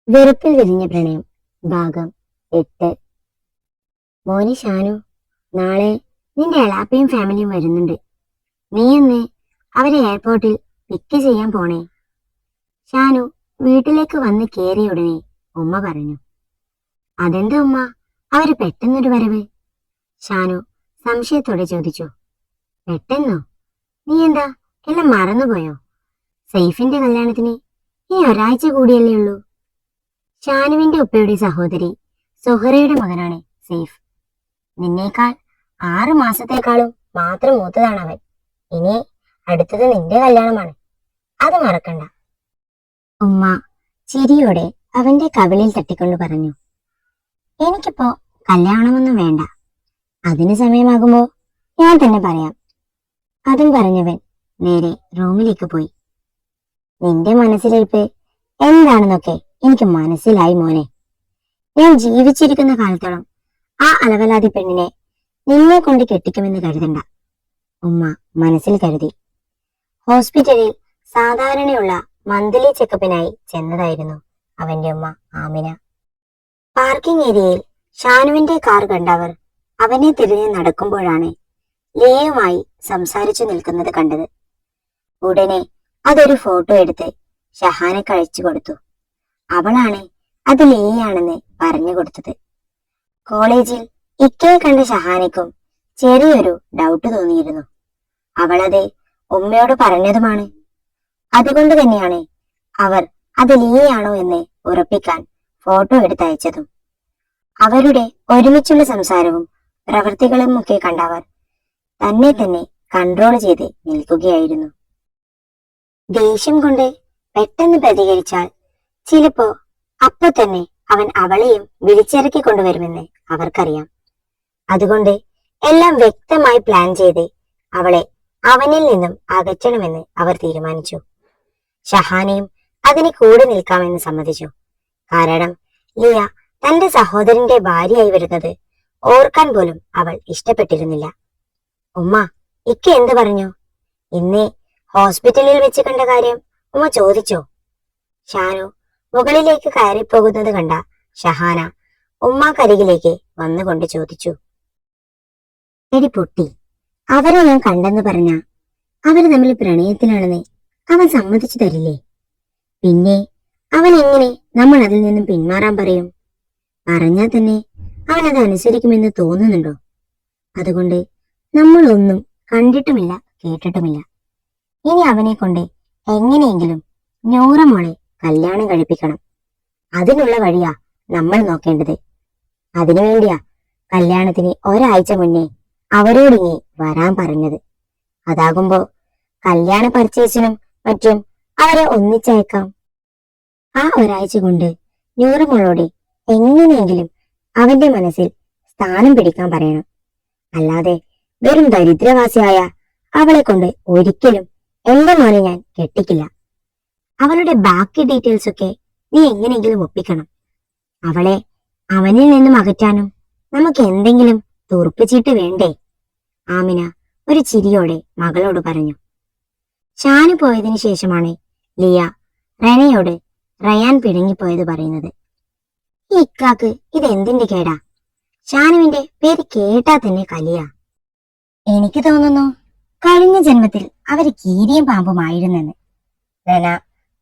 വെറുപ്പിൽ വിരിഞ്ഞ പ്രണയം ഭാഗം 8. മോനെ ഷാനു, നാളെ നിന്റെ എളാപ്പയും ഫാമിലിയും വരുന്നുണ്ട്. നീയൊന്ന് അവരെ എയർപോർട്ടിൽ പിക്ക് ചെയ്യാൻ പോണേ. ഷാനു വീട്ടിലേക്ക് വന്ന് കേറിയ ഉടനെ ഉമ്മ പറഞ്ഞു. അതെന്താ ഉമ്മ, അവര് പെട്ടെന്നൊരു വരവ്? ഷാനു സംശയത്തോടെ ചോദിച്ചു. പെട്ടെന്നോ? നീ എന്താ എല്ലാം മറന്നുപോയോ? സൈഫിന്റെ കല്യാണത്തിന് ഇനി ഒരാഴ്ച കൂടിയല്ലേ ഉള്ളൂ. ഷാനുവിന്റെ ഉപ്പയുടെ സഹോദരി സുഹറയുടെ മകനാണ് സെയ്ഫ്. നിന്നേക്കാൾ 6 മാസത്തേക്കാളും മാത്രം മൂത്തതാണ് അവൻ. ഇനി അടുത്തത് നിന്റെ കല്യാണമാണ്, അത് മറക്കണ്ട. ഉമ്മ ചിരിയോടെ അവന്റെ കവിളിൽ തട്ടിക്കൊണ്ട് പറഞ്ഞു. എനിക്കിപ്പോ കല്യാണമൊന്നും വേണ്ട, അതിന് സമയമാകുമ്പോ ഞാൻ തന്നെ പറയാം. അതും പറഞ്ഞവൻ നേരെ റൂമിലേക്ക് പോയി. നിന്റെ മനസ്സിലിരിപ്പ് എന്താണെന്നൊക്കെ എനിക്ക് മനസ്സിലായി മോനെ. ഞാൻ ജീവിച്ചിരിക്കുന്ന കാലത്തോളം ആ അലവലാതി പെണ്ണിനെ നിന്നെ കൊണ്ട് കെട്ടിക്കുമെന്ന് കരുതണ്ട, ഉമ്മ മനസ്സിൽ കരുതി. ഹോസ്പിറ്റലിൽ സാധാരണയുള്ള മന്ത്ലി ചെക്കപ്പിനായി ചെന്നതായിരുന്നു അവന്റെ ഉമ്മ ആമിന. പാർക്കിംഗ് ഏരിയയിൽ ഷാനുവിന്റെ കാർ കണ്ടവർ അവനെ തിരിഞ്ഞ് നടക്കുമ്പോഴാണ് ലിയയുമായി സംസാരിച്ചു നിൽക്കുന്നത് കണ്ടത്. ഉടനെ അതൊരു ഫോട്ടോ എടുത്ത് ഷഹാനയ്ക്ക് അയച്ചു കൊടുത്തു. അവളാണ് അത് ലിയയാണെന്ന് പറഞ്ഞു കൊടുത്തത്. കോളേജിൽ ഇക്കയെ കണ്ട ഷഹാനയ്ക്കും ചെറിയൊരു ഡൗട്ട് തോന്നിയിരുന്നു. അവളത് ഉമ്മയോട് പറഞ്ഞതുമാണ്. അതുകൊണ്ട് തന്നെയാണ് അവർ അത് ലിയയാണോ എന്ന് ഉറപ്പിക്കാൻ ഫോട്ടോ എടുത്തയച്ചതും. അവരുടെ ഒരുമിച്ചുള്ള സംസാരവും പ്രവൃത്തികളും ഒക്കെ കണ്ടവർ തന്നെ തന്നെ കൺട്രോൾ ചെയ്ത് നിൽക്കുകയായിരുന്നു. ദേഷ്യം കൊണ്ട് പെട്ടെന്ന് പ്രതികരിച്ചാൽ ചിലപ്പോ അപ്പൊ തന്നെ അവൻ അവളെയും വിളിച്ചിറക്കി കൊണ്ടുവരുമെന്ന് അവർക്കറിയാം. അതുകൊണ്ട് എല്ലാം വ്യക്തമായി പ്ലാൻ ചെയ്ത് അവളെ അവനിൽ നിന്നും അകറ്റണമെന്ന് അവർ തീരുമാനിച്ചു. ഷഹാനയും അതിന് കൂടെ നിൽക്കാമെന്ന് സമ്മതിച്ചു. കാരണം ലിയ തന്റെ സഹോദരന്റെ ഭാര്യയായി വരുന്നത് ഓർക്കാൻ പോലും അവൾ ഇഷ്ടപ്പെട്ടിരുന്നില്ല. ഉമ്മ, ഇക്ക എന്ത് പറഞ്ഞു? ഇന്ന് ഹോസ്പിറ്റലിൽ വെച്ച് കണ്ട കാര്യം ഉമ്മ ചോദിച്ചോ? ഷാനു മുകളിലേക്ക് കയറിപ്പോകുന്നത് കണ്ട ഷഹാന ഉമ്മാക്കരികിലേക്ക് വന്നുകൊണ്ട് ചോദിച്ചു. എടി പൊട്ടി, അവരെ ഞാൻ കണ്ടെന്ന് പറഞ്ഞ അവര് തമ്മിൽ പ്രണയത്തിലാണെന്ന് അവൻ സമ്മതിച്ചു തരില്ലേ? പിന്നെ അവൻ എങ്ങനെ നമ്മൾ അതിൽ നിന്നും പിന്മാറാൻ പറയും? പറഞ്ഞാൽ തന്നെ അവൻ അത് അനുസരിക്കുമെന്ന് തോന്നുന്നുണ്ടോ? അതുകൊണ്ട് നമ്മൾ ഒന്നും കണ്ടിട്ടുമില്ല കേട്ടിട്ടുമില്ല. ഇനി അവനെ കൊണ്ട് എങ്ങനെയെങ്കിലും നൂറ മോളെ കല്യാണം കഴിപ്പിക്കണം. അതിനുള്ള വഴിയാ നമ്മൾ നോക്കേണ്ടത്. അതിനുവേണ്ടിയാ കല്യാണത്തിന് ഒരാഴ്ച മുന്നേ അവരോടിനി വരാൻ പറഞ്ഞത്. അതാകുമ്പോ കല്യാണ പർച്ചേസിനും മറ്റും അവരെ ഒന്നിച്ചയക്കാം. ആ ഒരാഴ്ച കൊണ്ട് നൂറുമോളോട് എങ്ങനെയെങ്കിലും അവന്റെ മനസ്സിൽ സ്ഥാനം പിടിക്കാൻ പറയണം. അല്ലാതെ വെറും ദരിദ്രവാസിയായ അവളെ കൊണ്ട് ഒരിക്കലും എന്റെ മോനെ ഞാൻ കെട്ടിക്കില്ല. അവളുടെ ബാക്കി ഡീറ്റെയിൽസ് ഒക്കെ നീ എങ്ങനെയെങ്കിലും ഒപ്പിക്കണം. അവളെ അവനിൽ നിന്നും അകറ്റാനും നമുക്ക് എന്തെങ്കിലും തുറപ്പിച്ചിട്ട് വേണ്ടേ? ആമിന ഒരു ചിരിയോടെ മകളോട് പറഞ്ഞു. ഷാനു പോയതിനു ശേഷമാണ് ലിയ റെനയോട് റയാൻ പിണങ്ങിപ്പോയത് പറയുന്നത്. ഈ ഇക്കാക്ക് ഇതെന്തിന്റെ കേടാ? ഷാനുവിന്റെ പേര് കേട്ടാ തന്നെ കലിയ. എനിക്ക് തോന്നുന്നു കഴിഞ്ഞ ജന്മത്തിൽ അവര് കീരിയും പാമ്പുമായിരുന്നെന്ന് റെന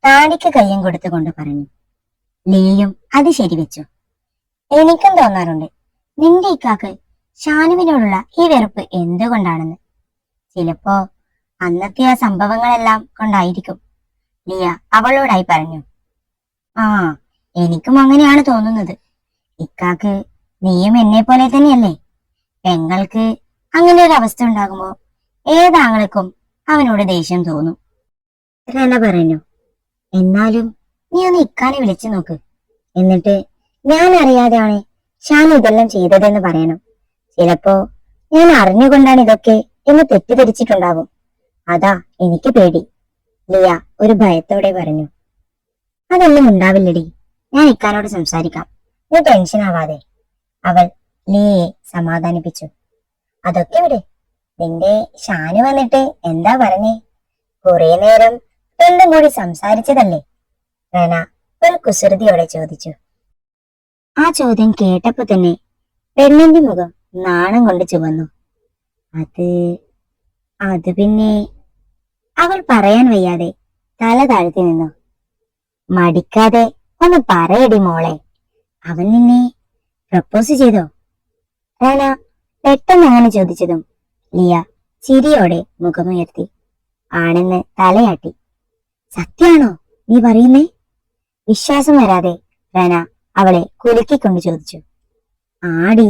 താടിക്ക് കയ്യം കൊടുത്തുകൊണ്ട് പറഞ്ഞു. ലിയയും അത് ശരിവെച്ചു. എനിക്കും തോന്നാറുണ്ട് നിന്റെ ഇക്കാക്ക് ഷാനുവിനോടുള്ള ഈ വെറുപ്പ് എന്തുകൊണ്ടാണെന്ന്. ചിലപ്പോ അന്നത്തെ ആ സംഭവങ്ങളെല്ലാം കൊണ്ടായിരിക്കും, ലിയ അവളോടായി പറഞ്ഞു. ആ, എനിക്കും അങ്ങനെയാണ് തോന്നുന്നത്. ഇക്കാക്ക് നീയും എന്നെ പോലെ തന്നെയല്ലേ? പെങ്ങൾക്ക് അങ്ങനെ ഒരു അവസ്ഥ ഉണ്ടാകുമ്പോ ഏതാങ്ങൾക്കും അവനോട് ദേഷ്യം തോന്നും, റെന പറഞ്ഞു. എന്നാലും നീ ഒന്ന് ഇക്കാനെ വിളിച്ചു നോക്ക്. എന്നിട്ട് ഞാൻ അറിയാതെയാണ് ഷാൻ ഇതെല്ലാം ചെയ്തതെന്ന് പറയണം. ചിലപ്പോ ഞാൻ അറിഞ്ഞുകൊണ്ടാണ് ഇതൊക്കെ എന്ന് തെറ്റിദ്ധരിച്ചിട്ടുണ്ടാകും. അതാ എനിക്ക് പേടി, ലിയ ഒരു ഭയത്തോടെ പറഞ്ഞു. അതൊന്നും ഉണ്ടാവില്ലടി, ഞാൻ ഇക്കാനോട് സംസാരിക്കാം, നീ ടെൻഷൻ ആവാതെ, അവൾ ലിയയെ സമാധാനിപ്പിച്ചു. അതൊക്കെ വിടെ, നിന്റെ ഷാനു വന്നിട്ട് എന്താ പറഞ്ഞേ? കുറെ നേരം രണ്ടും കൂടി സംസാരിച്ചതല്ലേ? റെന ഒരു കുസൃതിയോടെ ചോദിച്ചു. ആ ചോദ്യം കേട്ടപ്പോ തന്നെ പെണ്ണിന്റെ മുഖം നാണം കൊണ്ട് ചുവന്നു. അത് അത് പിന്നെ അവൾ പറയാൻ വയ്യാതെ തല താഴ്ത്തി നിന്നു. മടിക്കാതെ ഒന്ന് പറയടി മോളെ, അവൻ നിന്നെ പ്രപ്പോസ് ചെയ്തോ? റന പെട്ടെന്ന് അങ്ങനെ ചോദിച്ചതും ലിയ ചിരിയോടെ മുഖമുയർത്തി ആണെന്ന് തലയാട്ടി. സത്യാണോ നീ പറയുന്നേ? വിശ്വാസം വരാതെ റന അവളെ കുലുക്കിക്കൊണ്ട് ചോദിച്ചു. ആടി,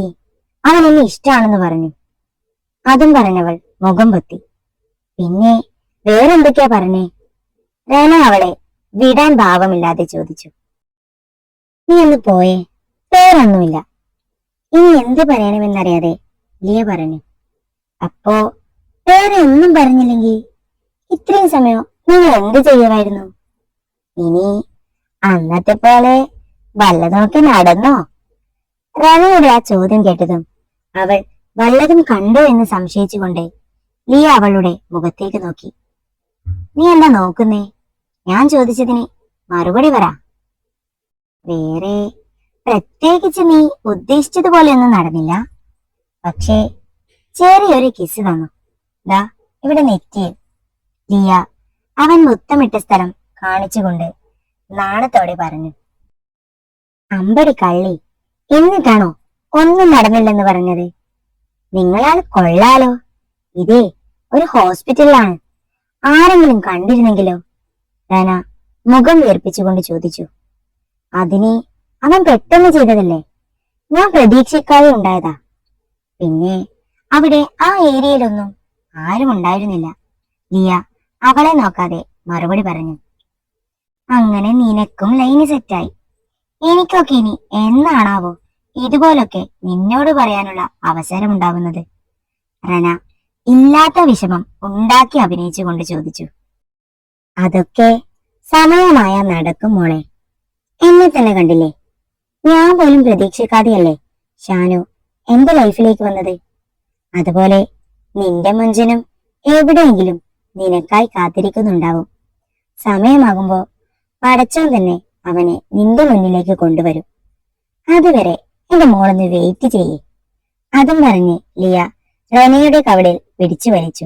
അവൻ എന്നെ ഇഷ്ടാണെന്ന് പറഞ്ഞു. അതും പറഞ്ഞവൾ മുഖം പൊത്തി. പിന്നെ വേറെന്തൊക്കെയാ പറഞ്ഞേ? റന അവളെ വിടാൻ ഭാവമില്ലാതെ ചോദിച്ചു. നീ ഒന്ന് പോയേ, വേറൊന്നുമില്ല. ഇനി എന്ത് പറയണമെന്നറിയാതെ ലിയ പറഞ്ഞു. അപ്പോ വേറെ ഒന്നും പറഞ്ഞില്ലെങ്കിൽ ഇത്രയും സമയം നിങ്ങൾ എന്ത് ചെയ്യുമായിരുന്നു? ഇനി അന്നത്തെ പോലെ വല്ലതൊക്കെ നടന്നോ? റനയുടെ ആ ചോദ്യം കേട്ടതും അവൾ വല്ലതും കണ്ടോ എന്ന് സംശയിച്ചുകൊണ്ട് ലിയ അവളുടെ മുഖത്തേക്ക് നോക്കി. നീ എന്താ നോക്കുന്നേ? ഞാൻ ചോദിച്ചതിന് മറുപടി പറ. വേറെ പ്രത്യേകിച്ച് നീ ഉദ്ദേശിച്ചതുപോലെയൊന്നും നടന്നില്ല. പക്ഷേ ചെറിയൊരു കിസ് തന്നു. ദാ ഇവിടെ നെറ്റിയിൽ. ലിയ അവൻ മുത്തമിട്ട സ്ഥലം കാണിച്ചുകൊണ്ട് നാണത്തോടെ പറഞ്ഞു. അമ്പടി കള്ളി, എന്നിട്ടാണോ ഒന്നും നടന്നില്ലെന്ന് പറഞ്ഞത്? നിങ്ങളാൾ കൊള്ളാലോ. ഇതേ ഒരു ഹോസ്പിറ്റലിലാണ്. ആരെങ്കിലും കണ്ടിരുന്നെങ്കിലോ? റന മുഖം വീർപ്പിച്ചുകൊണ്ട് ചോദിച്ചു. അതിന് അവൻ പെട്ടെന്ന് ചെയ്തതല്ലേ, ഞാൻ പ്രതീക്ഷിക്കാതെ ഉണ്ടായതാ. പിന്നെ അവിടെ ആ ഏരിയയിലൊന്നും ആരും ഉണ്ടായിരുന്നില്ല. ലിയ അവളെ നോക്കാതെ മറുപടി പറഞ്ഞു. അങ്ങനെ നിനക്കും ലൈന് സെറ്റായി. എനിക്കൊക്കെ ഇനി എന്നാണാവോ ഇതുപോലൊക്കെ നിന്നോട് പറയാനുള്ള അവസരം ഉണ്ടാവുന്നത്? റന ഇല്ലാത്ത വിഷമം ഉണ്ടാക്കി അഭിനയിച്ചുകൊണ്ട് ചോദിച്ചു. അതൊക്കെ സമയമായ നടക്കും മോളെ. എന്നെ തന്നെ കണ്ടില്ലേ, ഞാൻ പോലും പ്രതീക്ഷിക്കാതെയല്ലേ ഷാനു എന്റെ ലൈഫിലേക്ക് വന്നത്. അതുപോലെ നിന്റെ മഞ്ജനും എവിടെയെങ്കിലും നിനക്കായി കാത്തിരിക്കുന്നുണ്ടാവും. സമയമാകുമ്പോ പടച്ചോൻ തന്നെ അവനെ നിന്റെ മുന്നിലേക്ക് കൊണ്ടുവരും. അതുവരെ എന്റെ മോളൊന്ന് വെയിറ്റ് ചെയ്യേ. അതും പറഞ്ഞ് ലിയ റനയുടെ കവളിൽ പിടിച്ചു വലിച്ചു.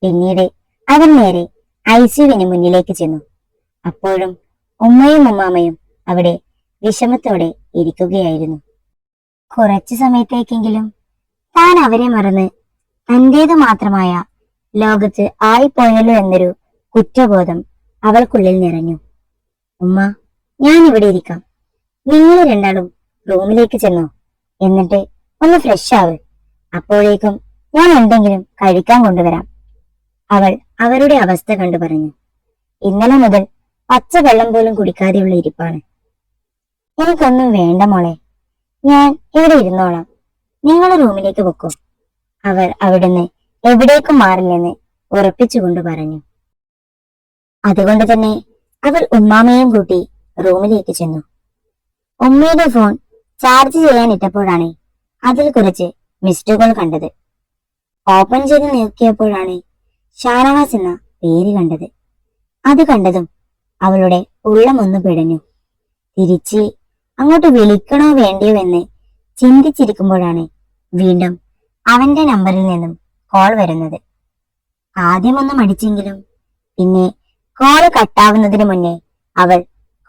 പിന്നീട് അവൻ നേരെ ഐസിയുവിന് മുന്നിലേക്ക് ചെന്നു. അപ്പോഴും ഉമ്മയും ഉമ്മാമയും അവിടെ വിഷമത്തോടെ ഇരിക്കുകയായിരുന്നു. കുറച്ചു സമയത്തേക്കെങ്കിലും താൻ അവരെ മറന്ന് തന്റേതു മാത്രമായ ലോകത്ത് ആയിപ്പോയല്ലോ എന്നൊരു കുറ്റബോധം അവൾക്കുള്ളിൽ നിറഞ്ഞു. ഉമ്മ, ഞാൻ ഇവിടെ ഇരിക്കാം. നിങ്ങൾ രണ്ടാളും റൂമിലേക്ക് ചെന്നോ, എന്നിട്ട് ഒന്ന് ഫ്രഷ് ആവ്. അപ്പോഴേക്കും ഞാൻ എന്തെങ്കിലും കഴിക്കാൻ കൊണ്ടുവരാം. അവൾ അവരുടെ അവസ്ഥ കണ്ടു പറഞ്ഞു. ഇന്നലെ മുതൽ പച്ചവെള്ളം പോലും കുടിക്കാതെയുള്ള ഇരിപ്പാണ്. എനിക്കൊന്നും വേണ്ട മോളെ, ഞാൻ ഇവിടെ ഇരുന്നോളാം. നിങ്ങൾ റൂമിലേക്ക് പൊക്കോ. അവർ അവിടുന്ന് എവിടേക്കും മാറില്ലെന്ന് ഉറപ്പിച്ചുകൊണ്ട് പറഞ്ഞു. അതുകൊണ്ട് തന്നെ അവൾ ഉമ്മാമയും കൂട്ടി റൂമിലേക്ക് ചെന്നു. ഉമ്മയുടെ ഫോൺ ചാർജ് ചെയ്യാൻ ഇട്ടപ്പോഴാണ് അതിൽ കുറച്ച് മിസ്ഡ് കോൾ കണ്ടത്. ഓപ്പൺ ചെയ്ത് നോക്കിയപ്പോഴാണ് ഷാനവാസ് എന്ന പേര് കണ്ടത്. അത് കണ്ടതും അവളുടെ ഉള്ളമൊന്നു പിടഞ്ഞു. തിരിച്ച് അങ്ങോട്ട് വിളിക്കണോ വേണ്ടിയോ എന്ന് ചിന്തിച്ചിരിക്കുമ്പോഴാണ് വീണ്ടും അവന്റെ നമ്പറിൽ നിന്നും കോൾ വരുന്നത്. ആദ്യമൊന്നും മടിച്ചെങ്കിലും പിന്നെ കോള് കട്ടാവുന്നതിന് മുന്നേ അവൾ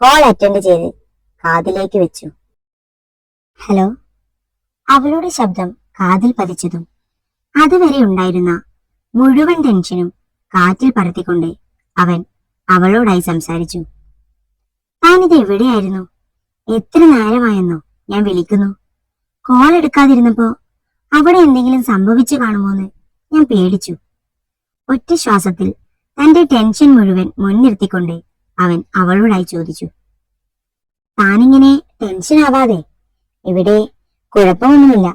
കോൾ അറ്റൻഡ് ചെയ്ത് കാതിലേക്ക് വെച്ചു. ഹലോ. അവളുടെ ശബ്ദം കാതിൽ പതിച്ചതും അതുവരെ ഉണ്ടായിരുന്ന മുഴുവൻ ടെൻഷനും കാറ്റിൽ പറത്തിക്കൊണ്ട് അവൻ അവളോടായി സംസാരിച്ചു. താനിത് എവിടെയായിരുന്നു? എത്ര നേരമായെന്നോ ഞാൻ വിളിക്കുന്നു. കോൾ എടുക്കാതിരുന്നപ്പോ അവിടെ എന്തെങ്കിലും സംഭവിച്ചു കാണുമോന്ന് ഞാൻ പേടിച്ചു. ഒറ്റ ശ്വാസത്തിൽ തന്റെ ടെൻഷൻ മുഴുവൻ മുൻനിർത്തിക്കൊണ്ട് അവൻ അവളോടായി ചോദിച്ചു. താനിങ്ങനെ ടെൻഷൻ ആവാതെ, ഇവിടെ കുഴപ്പമൊന്നുമില്ല.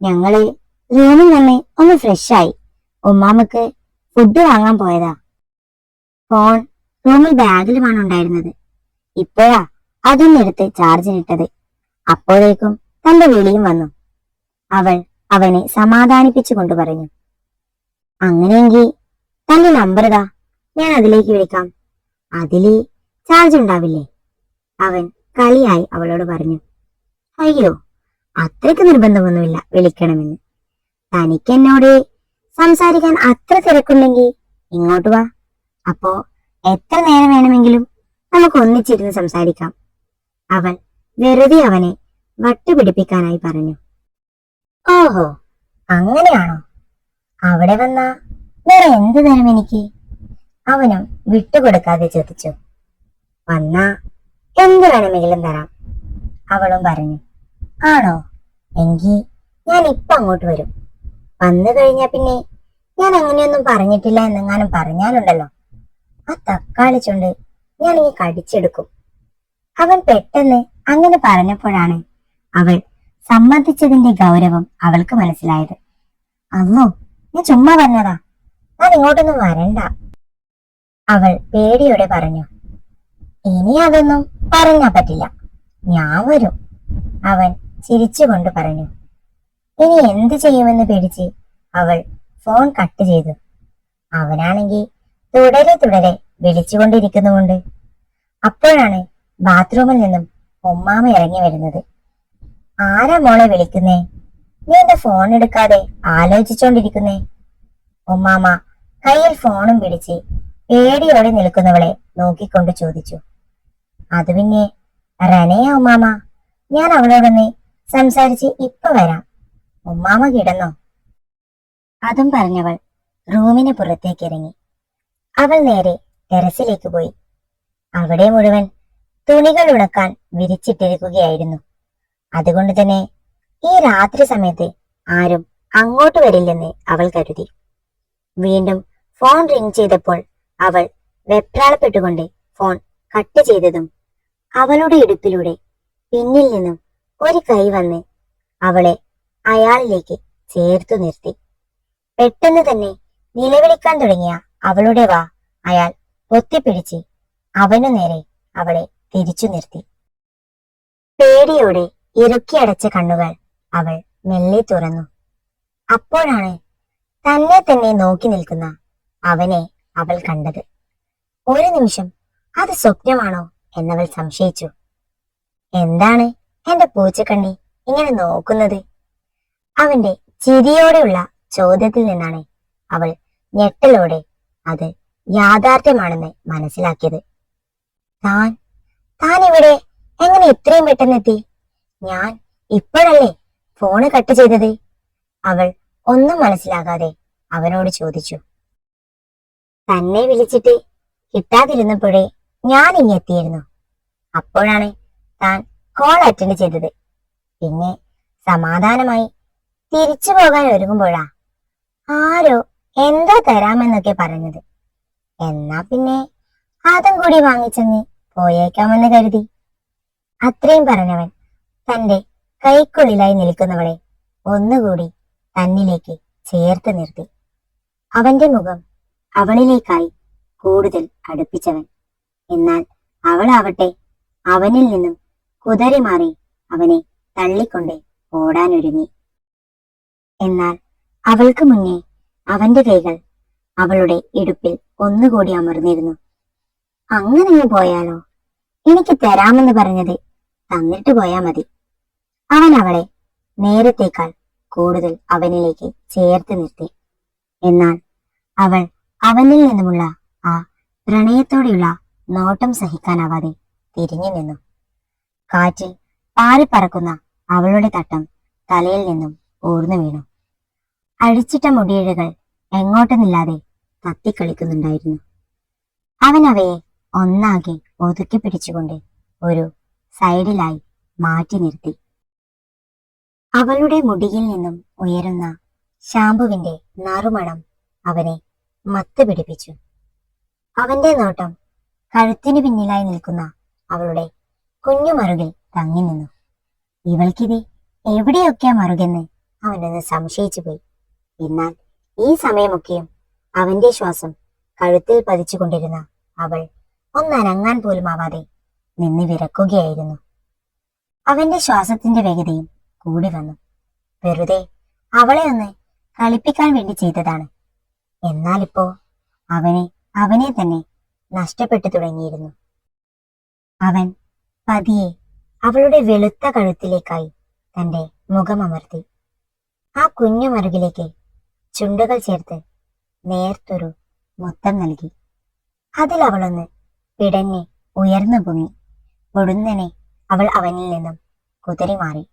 ഞങ്ങള് റൂമിൽ വന്ന് ഒന്ന് ഫ്രഷായി ഉമ്മാമക്ക് ഫുഡ് വാങ്ങാൻ പോയതാ. ഫോൺ റൂമിൽ ബാഗിലുമാണ് ഉണ്ടായിരുന്നത്. ഇപ്പോഴാ അതൊന്നെടുത്ത് ചാർജിനിട്ടത്. അപ്പോഴേക്കും തന്റെ വിളിയും വന്നു. അവൾ അവനെ സമാധാനിപ്പിച്ചുകൊണ്ട് പറഞ്ഞു. അങ്ങനെയെങ്കിൽ തന്റെ നമ്പർ ഇതാ, ഞാൻ അതിലേക്ക് വിളിക്കാം. അതില് ചാർജ് ഉണ്ടാവില്ലേ? അവൻ കളിയായി അവളോട് പറഞ്ഞു. അയ്യോ, അത്രയ്ക്ക് നിർബന്ധമൊന്നുമില്ല വിളിക്കണമെന്ന്. തനിക്ക് എന്നോട് സംസാരിക്കാൻ അത്ര തിരക്കുണ്ടെങ്കിൽ ഇങ്ങോട്ട് വാ. അപ്പോ എത്ര നേരം വേണമെങ്കിലും നമുക്ക് ഒന്നിച്ചിരുന്ന് സംസാരിക്കാം. അവൾ വെറുതെ അവനെ വട്ടുപിടിപ്പിക്കാനായി പറഞ്ഞു. ഓഹോ, അങ്ങനെയാണോ? അവിടെ വന്നാ വേറെ എന്ത് തരം എനിക്ക്? അവനും വിട്ടുകൊടുക്കാതെ ചോദിച്ചു. വന്നാ എന്ത് വേണമെങ്കിലും തരാം, അവളും പറഞ്ഞു. ആണോ? എങ്കിൽ ഞാൻ ഇപ്പൊ അങ്ങോട്ട് വരും. വന്നു കഴിഞ്ഞാ പിന്നെ ഞാൻ അങ്ങനെയൊന്നും പറഞ്ഞിട്ടില്ല എന്നെങ്ങാനും പറഞ്ഞാലുണ്ടല്ലോ, ആ തക്കാളി ചുണ്ട് ഞാൻ ഈ കടിച്ചെടുക്കും. അവൻ പെട്ടെന്ന് അങ്ങനെ പറഞ്ഞപ്പോഴാണ് അവൾ സമ്മതിച്ചതിന്റെ ഗൗരവം അവൾക്ക് മനസ്സിലായത്. അന്നോ, ഞാൻ ചുമ്മാ പറഞ്ഞതാ, ഞാൻ ഇങ്ങോട്ടൊന്നും വരണ്ട, അവൾ പേടിയോടെ പറഞ്ഞു. ഇനി അതൊന്നും പറഞ്ഞാ പറ്റില്ല, ഞാൻ വരും, അവൻ ചിരിച്ചുകൊണ്ട് പറഞ്ഞു. ഇനി എന്ത് ചെയ്യുമെന്ന് പേടിച്ച് അവൾ ഫോൺ കട്ട് ചെയ്തു. അവനാണെങ്കിൽ തുടരെ തുടരെ വിളിച്ചുകൊണ്ടിരിക്കുന്നുമുണ്ട്. അപ്പോഴാണ് ബാത്റൂമിൽ നിന്നും ഉമ്മാമ ഇറങ്ങി വരുന്നത്. ആരാ മോളെ വിളിക്കുന്നേ? നീ എന്റെ ഫോൺ എടുക്കാതെ ആലോചിച്ചോണ്ടിരിക്കുന്നേ? ഉമ്മാമ കയ്യിൽ ഫോണും പിടിച്ച് പേടിയോടെ നിൽക്കുന്നവളെ നോക്കിക്കൊണ്ട് ചോദിച്ചു. അത് പിന്നെ റനയാ ഉമ്മാമ, ഞാൻ അവളോടൊന്ന് സംസാരിച്ച് ഇപ്പൊ വരാം. ഉമ്മാമ കിടന്നോ? അതും പറഞ്ഞവൾ റൂമിന് പുറത്തേക്ക് ഇറങ്ങി. അവൾ നേരെ ടെറസിലേക്ക് പോയി. അവിടെ മുഴുവൻ തുണികൾ ഉണക്കാൻ വിരിച്ചിട്ടിരിക്കുകയായിരുന്നു. അതുകൊണ്ട് തന്നെ ഈ രാത്രി സമയത്ത് ആരും അങ്ങോട്ട് വരില്ലെന്ന് അവൾ കരുതി. വീണ്ടും ഫോൺ റിംഗ് ചെയ്തപ്പോൾ അവൾ വെപ്രാളപ്പെട്ടുകൊണ്ട് ഫോൺ കട്ട് ചെയ്തതും അവളുടെ ഇടുപ്പിലൂടെ പിന്നിൽ നിന്നും ഒരു കൈ വന്ന് അവളെ അയാളിലേക്ക് ചേർത്തു നിർത്തി. പെട്ടെന്ന് തന്നെ നിലവിളിക്കാൻ തുടങ്ങിയ അവളുടെ വാ അയാൾ പൊത്തിപ്പിടിച്ച് അവനു നേരെ അവളെ തിരിച്ചു നിർത്തി. പേടിയോടെ ഇറുക്കിയടച്ച കണ്ണുകൾ അവൾ മെല്ലെ തുറന്നു. അപ്പോഴാണ് തന്നെ തന്നെ നോക്കി നിൽക്കുന്ന അവനെ അവൾ കണ്ടത്. ഒരു നിമിഷം അത് സ്വപ്നമാണോ എന്നവൾ സംശയിച്ചു. എന്താണ് എന്റെ പൂച്ചക്കണ്ണി ഇങ്ങനെ നോക്കുന്നത്? അവന്റെ ചിരിയോടെയുള്ള ചോദ്യത്തിൽ നിന്നാണ് അവൾ ഞെട്ടലോടെ അത് യാഥാർത്ഥ്യമാണെന്ന് മനസ്സിലാക്കിയത്. താൻ ഇവിടെ എങ്ങനെ ഇത്രയും പെട്ടെന്നെത്തി? ഞാൻ ഇപ്പോഴല്ലേ ഫോണ് കട്ട് ചെയ്തത്? അവൾ ഒന്നും മനസ്സിലാകാതെ അവനോട് ചോദിച്ചു. തന്നെ വിളിച്ചിട്ട് കിട്ടാതിരുന്നപ്പോഴേ ഞാൻ ഇങ്ങ് എത്തിയിരുന്നു. അപ്പോഴാണ് താൻ കോൾ അറ്റൻഡ് ചെയ്തത്. പിന്നെ സമാധാനമായി തിരിച്ചു പോകാൻ ഒരുങ്ങുമ്പോഴാ ആരോ എന്താ തരാമെന്നൊക്കെ പറഞ്ഞത്. എന്നാ പിന്നെ അതും കൂടി വാങ്ങിച്ചെന്ന് പോയേക്കാമെന്ന് കരുതി. അത്രയും പറഞ്ഞവൻ തന്റെ കൈക്കുള്ളിലായി നിൽക്കുന്നവളെ ഒന്നുകൂടി തന്നിലേക്ക് ചേർത്ത് നിർത്തി. അവന്റെ മുഖം അവളിലേക്കായി കൂടുതൽ അടുപ്പിച്ചവൻ. എന്നാൽ അവളാവട്ടെ അവനിൽ നിന്നും കുതറി മാറി അവനെ തള്ളിക്കൊണ്ട് ഓടാനൊരുങ്ങി. എന്നാൽ അവൾക്ക് മുന്നേ അവന്റെ കൈകൾ അവളുടെ ഇടുപ്പിൽ ഒന്നുകൂടി അമർന്നിരുന്നു. അങ്ങനെ പോയാലോ? എനിക്ക് തരാമെന്ന് പറഞ്ഞത് തന്നിട്ട് പോയാ മതി. അവൻ അവളെ നേരത്തേക്കാൾ കൂടുതൽ അവനിലേക്ക് ചേർത്ത് നിർത്തി. എന്നാൽ അവൾ അവനിൽ നിന്നുമുള്ള ആ പ്രണയത്തോടെയുള്ള നോട്ടം സഹിക്കാനാവാതെ തിരിഞ്ഞു നിന്നു. കാറ്റിൽ പാറിപ്പറക്കുന്ന അവളുടെ തട്ടം തലയിൽ നിന്നും ഊർന്നു വീണു. അഴിച്ചിട്ട മുടിയിഴകൾ എങ്ങോട്ടെന്നില്ലാതെ തത്തിക്കളിക്കുന്നുണ്ടായിരുന്നു. അവൻ അവയെ ഒന്നാകെ ഒതുക്കി പിടിച്ചുകൊണ്ട് ഒരു സൈഡിലായി മാറ്റി നിർത്തി. അവളുടെ മുടിയിൽ നിന്നും ഉയരുന്ന ഷാമ്പുവിന്റെ നറുമണം അവനെ മത്ത് പിടിപ്പിച്ചു. അവന്റെ നോട്ടം കഴുത്തിനു പിന്നിലായി നിൽക്കുന്ന അവളുടെ കുഞ്ഞു മറുകിൽ തങ്ങി നിന്നു. ഇവൾക്കിത് എവിടെയൊക്കെയാ മറുകെന്ന് അവനൊന്ന് സംശയിച്ചു പോയി. എന്നാൽ ഈ സമയമൊക്കെയും അവന്റെ ശ്വാസം കഴുത്തിൽ പതിച്ചുകൊണ്ടിരുന്ന അവൾ ഒന്നനങ്ങാൻ പോലും ആവാതെ നിന്ന് വിറക്കുകയായിരുന്നു. അവന്റെ ശ്വാസത്തിന്റെ വേഗതയും കൂടി വന്നു. വെറുതെ അവളെ ഒന്ന് കളിപ്പിക്കാൻ വേണ്ടി ചെയ്തതാണ്. എന്നാലിപ്പോ അവനെ തന്നെ നഷ്ടപ്പെട്ടു തുടങ്ങിയിരുന്നു. അവൻ പതിയെ അവളുടെ വെളുത്ത കഴുത്തിലേക്കായി തന്റെ മുഖമമർത്തി. ആ കുഞ്ഞു മറുകിലേക്ക് ചുണ്ടുകൾ ചേർത്ത് നേർത്തൊരു മുത്തം നൽകി. അതിൽ അവളൊന്ന് പിടഞ്ഞ് ഉയർന്നു പൊങ്ങി. പൊടുന്നനെ അവൾ അവനിൽ നിന്നും കുതറി മാറി.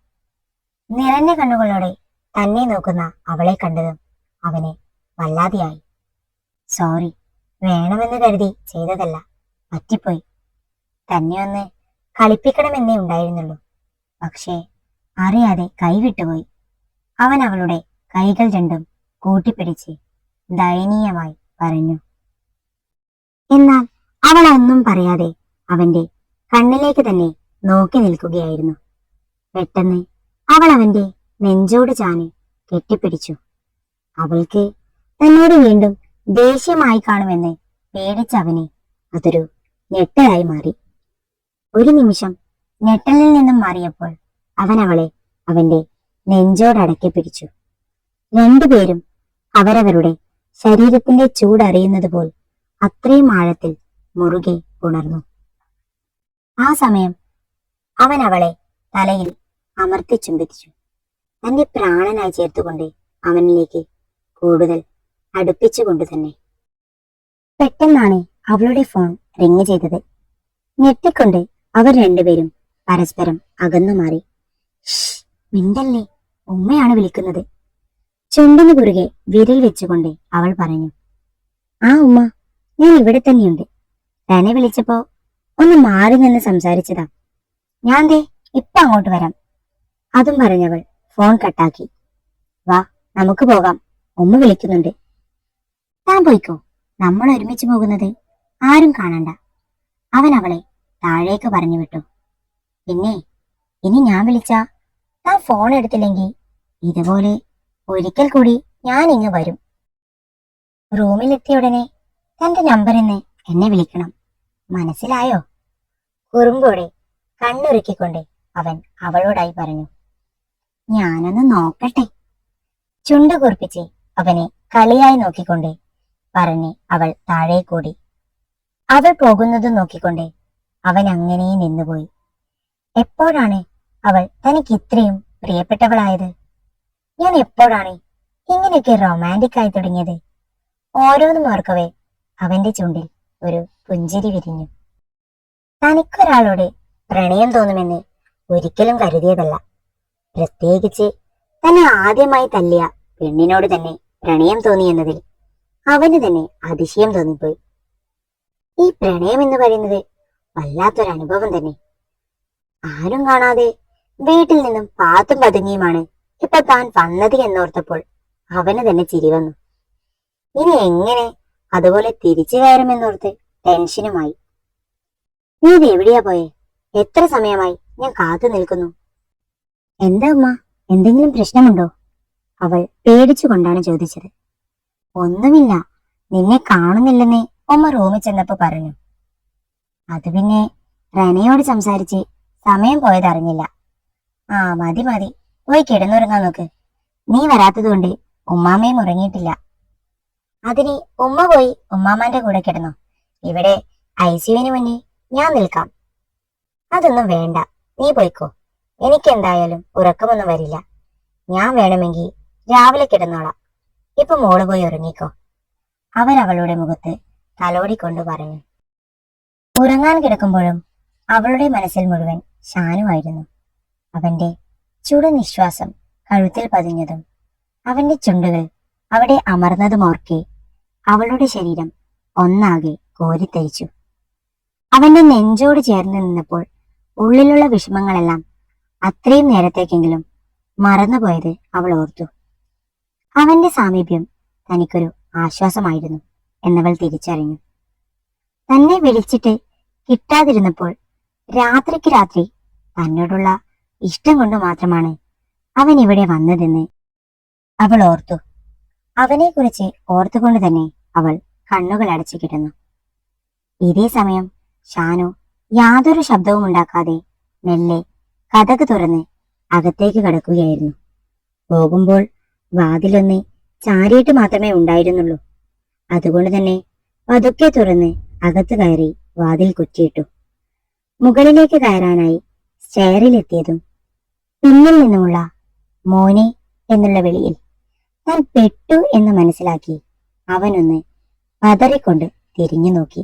നിറഞ്ഞ കണ്ണുകളോടെ തന്നെ നോക്കുന്ന അവളെ കണ്ടതും അവന് വല്ലാതെയായി. സോറി, വേണമെന്ന് കരുതി ചെയ്തതല്ല, പറ്റിപ്പോയി. തന്നെ ഒന്ന് കളിപ്പിക്കണമെന്നേ ഉണ്ടായിരുന്നുള്ളൂ. പക്ഷേ അറിയാതെ കൈവിട്ടുപോയി. അവൻ അവളുടെ കൈകൾ രണ്ടും കൂട്ടിപ്പിടിച്ച് ദയനീയമായി പറഞ്ഞു. എന്നാൽ അവൾ ഒന്നും പറയാതെ അവന്റെ കണ്ണിലേക്ക് തന്നെ നോക്കി നിൽക്കുകയായിരുന്നു. പെട്ടെന്ന് അവൾ അവന്റെ നെഞ്ചോട് ചാഞ്ഞ് കെട്ടിപ്പിടിച്ചു. അവൾക്ക് തന്നോട് വീണ്ടും ദേഷ്യമായി കാണുമെന്ന് പേടിച്ചവന് അതൊരു ഞെട്ടലായി മാറി. ഒരു നിമിഷം ഞെട്ടലിൽ നിന്നും മാറിയപ്പോൾ അവൻ അവളെ അവന്റെ നെഞ്ചോടടക്കി പിടിച്ചു. രണ്ടുപേരും അവരവരുടെ ശരീരത്തിന്റെ ചൂടറിയുന്നത് പോൽ അത്രയും ആഴത്തിൽ മുറുകെ ഉണർന്നു. ആ സമയം അവൻ അവളെ തലയിൽ അമർത്തി ചുംബിച്ചു. തന്റെ പ്രാണനായി ചേർത്തുകൊണ്ട് അവനിലേക്ക് കൂടുതൽ അടുപ്പിച്ചുകൊണ്ട് തന്നെ. പെട്ടെന്നാണ് അവളുടെ ഫോൺ റിങ് ചെയ്തത്. ഞെട്ടിക്കൊണ്ട് അവർ രണ്ടുപേരും പരസ്പരം അകന്നു മാറി. മിണ്ടല്ലേ, ഉമ്മയാണ് വിളിക്കുന്നത്. ചുണ്ടിന് കുറുകെ വിരൽ വെച്ചുകൊണ്ട് അവൾ പറഞ്ഞു. ആ ഉമ്മ, ഞാൻ ഇവിടെ തന്നെയുണ്ട്. തന്നെ വിളിച്ചപ്പോ ഒന്ന് മാറി നിന്ന് സംസാരിച്ചതാ. ഞാൻ ദേ ഇപ്പൊ അങ്ങോട്ട് വരാം. അതും പറഞ്ഞവൾ ഫോൺ കട്ടാക്കി. വാ, നമുക്ക് പോകാം, ഉമ്മ വിളിക്കുന്നുണ്ട്. താൻ പോയിക്കോ, നമ്മൾ ഒരുമിച്ച് പോകുന്നത് ആരും കാണണ്ട. അവൻ അവളെ താഴേക്ക് പറഞ്ഞു വിട്ടു. പിന്നെ ഇനി ഞാൻ വിളിച്ചാ താൻ ഫോൺ എടുത്തില്ലെങ്കിൽ ഇതുപോലെ ഒരിക്കൽ കൂടി ഞാൻ ഇങ്ങ് വരും. റൂമിലെത്തിയ ഉടനെ തന്റെ നമ്പറിന്ന് എന്നെ വിളിക്കണം, മനസ്സിലായോ? കുറുമ്പോടെ കണ്ണുരുക്കിക്കൊണ്ട് അവൻ അവളോടായി പറഞ്ഞു. ഞാനൊന്ന് നോക്കട്ടെ. ചുണ്ടു കുറിപ്പിച്ച് അവനെ കളിയായി നോക്കിക്കൊണ്ട് പറഞ്ഞ് അവൾ താഴെ കൂടി. അവൾ പോകുന്നതും നോക്കിക്കൊണ്ട് അവൻ അങ്ങനെ നിന്നുപോയി. എപ്പോഴാണ് അവൾ തനിക്ക് ഇത്രയും പ്രിയപ്പെട്ടവളായത്? ഞാൻ എപ്പോഴാണ് ഇങ്ങനെയൊക്കെ റൊമാൻറ്റിക് ആയി തുടങ്ങിയത്? ഓരോന്നും ഓർക്കവേ അവന്റെ ചുണ്ടിൽ ഒരു പുഞ്ചിരി വിരിഞ്ഞു. തനിക്കൊരാളോട് പ്രണയം തോന്നുമെന്ന് ഒരിക്കലും കരുതിയതല്ല. പ്രത്യേകിച്ച് തന്നെ ആദ്യമായി തല്ലിയ പെണ്ണിനോട് തന്നെ പ്രണയം തോന്നി എന്നതിൽ അവന് തന്നെ അതിശയം തോന്നിപ്പോയി. ഈ പ്രണയം എന്ന് പറയുന്നത് വല്ലാത്തൊരനുഭവം തന്നെ. ആരും കാണാതെ വീട്ടിൽ നിന്നും പാത്തും പതുങ്ങിയുമാണ് ഇപ്പൊ താൻ വന്നത് എന്നോർത്തപ്പോൾ അവന് തന്നെ ചിരി വന്നു. ഇനി എങ്ങനെ അതുപോലെ തിരിച്ചു കയറുമെന്നോർത്ത് ടെൻഷനുമായി. നീ ഇത് എവിടെയാ പോയെ? എത്ര സമയമായി ഞാൻ കാത്തു നിൽക്കുന്നു. എന്താ ഉമ്മ, എന്തെങ്കിലും പ്രശ്നമുണ്ടോ? അവൾ പേടിച്ചുകൊണ്ടാണ് ചോദിച്ചത്. ഒന്നുമില്ല, നിന്നെ കാണുന്നില്ലെന്നേ ഉമ്മ റൂമിൽ ചെന്നപ്പോ പറഞ്ഞു. അത് പിന്നെ റനയോട് സംസാരിച്ച് സമയം പോയതറിഞ്ഞില്ല. ആ മതി മതി, പോയി കിടന്നുറങ്ങാൻ നോക്ക്. നീ വരാത്തതുകൊണ്ട് ഉമ്മാമയും ഉറങ്ങിയിട്ടില്ല. അതിന് ഉമ്മ പോയി ഉമ്മാമാന്റെ കൂടെ കിടന്നു. ഇവിടെ ഐസിയുവിന് മുന്നിൽ ഞാൻ നിൽക്കാം. അതൊന്നും വേണ്ട, നീ പോയിക്കോ. എനിക്കെന്തായാലും ഉറക്കമൊന്നും വരില്ല. ഞാൻ വേണമെങ്കിൽ രാവിലെ കിടന്നോളാം. ഇപ്പൊ മോള് പോയി ഉറങ്ങിക്കോ. അവരവളുടെ മുഖത്ത് തലോടിക്കൊണ്ട് പറഞ്ഞു. ഉറങ്ങാൻ കിടക്കുമ്പോഴും അവളുടെ മനസ്സിൽ മുഴുവൻ ഷാനുവായിരുന്നു. അവന്റെ ചുടുനിശ്വാസം കഴുത്തിൽ പതിഞ്ഞതും അവന്റെ ചുണ്ടുകൾ അവിടെ അമർന്നതുമോർക്കെ അവളുടെ ശരീരം ഒന്നാകെ കോരിത്തരിച്ചു. അവന്റെ നെഞ്ചോട് ചേർന്ന് നിന്നപ്പോൾ ഉള്ളിലുള്ള വിഷമങ്ങളെല്ലാം അത്രയും നേരത്തേക്കെങ്കിലും മറന്നുപോയത് അവൾ ഓർത്തു. അവന്റെ സാമീപ്യം തനിക്കൊരു ആശ്വാസമായിരുന്നു എന്നവൾ തിരിച്ചറിഞ്ഞു. തന്നെ വിളിച്ചിട്ട് കിട്ടാതിരുന്നപ്പോൾ രാത്രിക്ക് രാത്രി തന്നോടുള്ള ഇഷ്ടം കൊണ്ട് മാത്രമാണ് അവൻ ഇവിടെ വന്നതെന്ന് അവൾ ഓർത്തു. അവനെക്കുറിച്ച് ഓർത്തുകൊണ്ട് തന്നെ അവൾ കണ്ണുകൾ അടച്ചു കിടന്നു. ഇതേ സമയം ഷാനു യാതൊരു ശബ്ദവും ഉണ്ടാക്കാതെ മെല്ലെ കതക് തുറന്ന് അകത്തേക്ക് കടക്കുകയായിരുന്നു. പോകുമ്പോൾ വാതിലൊന്ന് ചാരിയിട്ട് മാത്രമേ ഉണ്ടായിരുന്നുള്ളൂ. അതുകൊണ്ട് തന്നെ പതുക്കെ തുറന്ന് അകത്ത് കയറി വാതിൽ കുറ്റിയിട്ടു. മുകളിലേക്ക് കയറാനായി സ്റ്റെയറിലെത്തിയതും പിന്നിൽ നിന്നുമുള്ള മോനെ എന്നുള്ള വിളിയിൽ താൻ പെട്ടു എന്ന് മനസ്സിലാക്കി അവനൊന്ന് പതറിക്കൊണ്ട് തിരിഞ്ഞു നോക്കി.